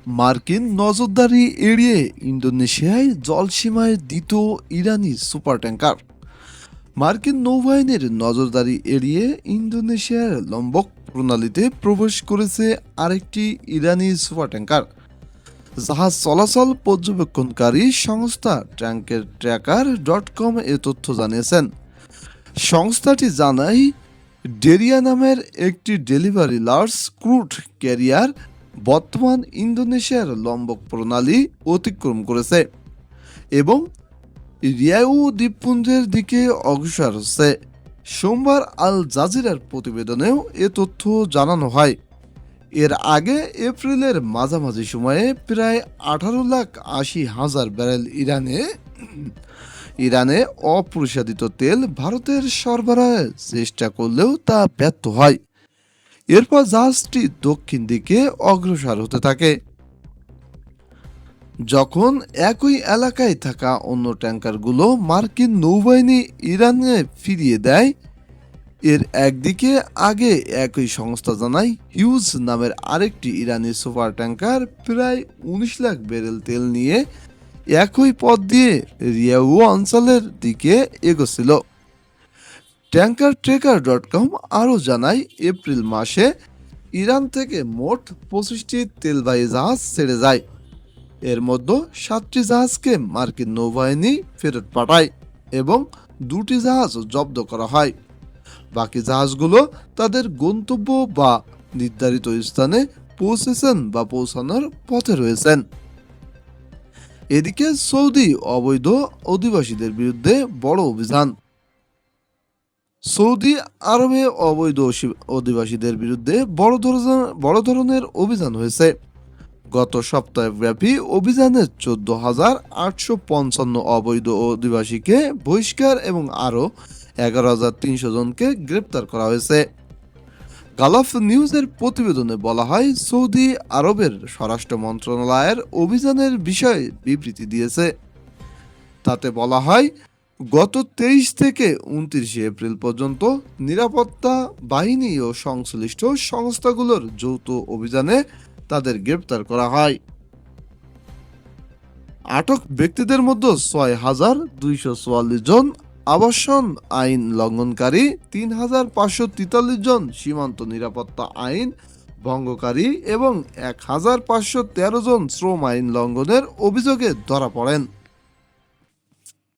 মার্কিন নজরদারি এড়িয়ে ইন্দোনেশিয়ায় জলসীমায় দ্বিতীয় ইরানি সুপার ট্যাঙ্কার। মার্কিন নৌবাহিনীর নজরদারি এড়িয়ে ইন্দোনেশিয়ার লম্বক প্রণালীতে প্রবেশ করেছে আরেকটি ইরানি সুপার ট্যাঙ্কার। জাহাজ চলাচল পর্যবেক্ষণকারী সংস্থা ট্যাঙ্কের ট্র্যাকার.com এ তথ্য জানিয়েছেন। সংস্থাটি জানায়, ডেরিয়া নামের একটি ডেলিভারি লার্জ ক্রুড ক্যারিয়ার বর্তমান ইন্দোনেশিয়ার লম্বক প্রণালী অতিক্রম করেছে এবং রিয়াউ দ্বীপপুঞ্জের দিকে অগ্রসর হচ্ছে। সোমবার আল জাজিরার প্রতিবেদনেও এ তথ্য জানানো হয়। এর আগে এপ্রিলের মাঝামাঝি সময়ে প্রায় 18,80,000 ব্যারেল ইরানে অপরিশোধিত তেল ভারতের সরবরাহের চেষ্টা করলেও তা ব্যর্থ হয়। এরপর জাহাজটি দক্ষিণ দিকে অগ্রসর হতে থাকে। যখন একই এলাকায় থাকা অন্য ট্যাঙ্কারগুলো মার্কিন নৌবাহিনী ইরানে ফিরিয়ে দেয়, এর একদিকে আগে একই সংস্থা জানায় হিউজ নামের আরেকটি ইরানি সুপার ট্যাঙ্কার প্রায় 19 লাখ ব্যারেল তেল নিয়ে একই পথ দিয়ে রিয়াউ অঞ্চলের দিকে এগোছিল। ট্যাঙ্কার ট্রেকার.com আরও জানায়, এপ্রিল মাসে ইরান থেকে মোট 25টি তেলবাহী জাহাজ ছেড়ে যায়। এর মধ্যে 7টি জাহাজকে মার্কিন নৌবাহিনী ফেরত পাঠায় এবং 2টি জাহাজ জব্দ করা হয়। বাকি জাহাজগুলো তাদের গন্তব্য বা নির্ধারিত স্থানে পৌঁছেছেন বা পৌঁছানোর পথে রয়েছেন। এদিকে সৌদি অবৈধ অধিবাসীদের বিরুদ্ধে বড় অভিযান। সৌদি আরবে অবৈধ অধিবাসীদের বিরুদ্ধে বড় ধরনের অভিযান হয়েছে। গত সপ্তাহব্যাপী অভিযানে 14,855 অবৈধ অধিবাসীকে বহিষ্কার এবং আরও 11,300 জনকে গ্রেপ্তার করা হয়েছে। গালফ নিউজের প্রতিবেদনে বলা হয়, সৌদি আরবের স্বরাষ্ট্র মন্ত্রণালয়ের অভিযানের বিষয়ে বিবৃতি দিয়েছে। তাতে বলা হয়, গত 23 থেকে 29 এপ্রিল পর্যন্ত নিরাপত্তা বাহিনী ও সংশ্লিষ্ট সংস্থাগুলোর যৌথ অভিযানে তাদের গ্রেপ্তার করা হয়। আটক ব্যক্তিদের মধ্যে 6,244 জন আবাসন আইন লঙ্ঘনকারী, 3,543 জন সীমান্ত নিরাপত্তা আইন ভঙ্গকারী এবং 1,513 জন শ্রম আইন লঙ্ঘনের অভিযোগে ধরা পড়েন।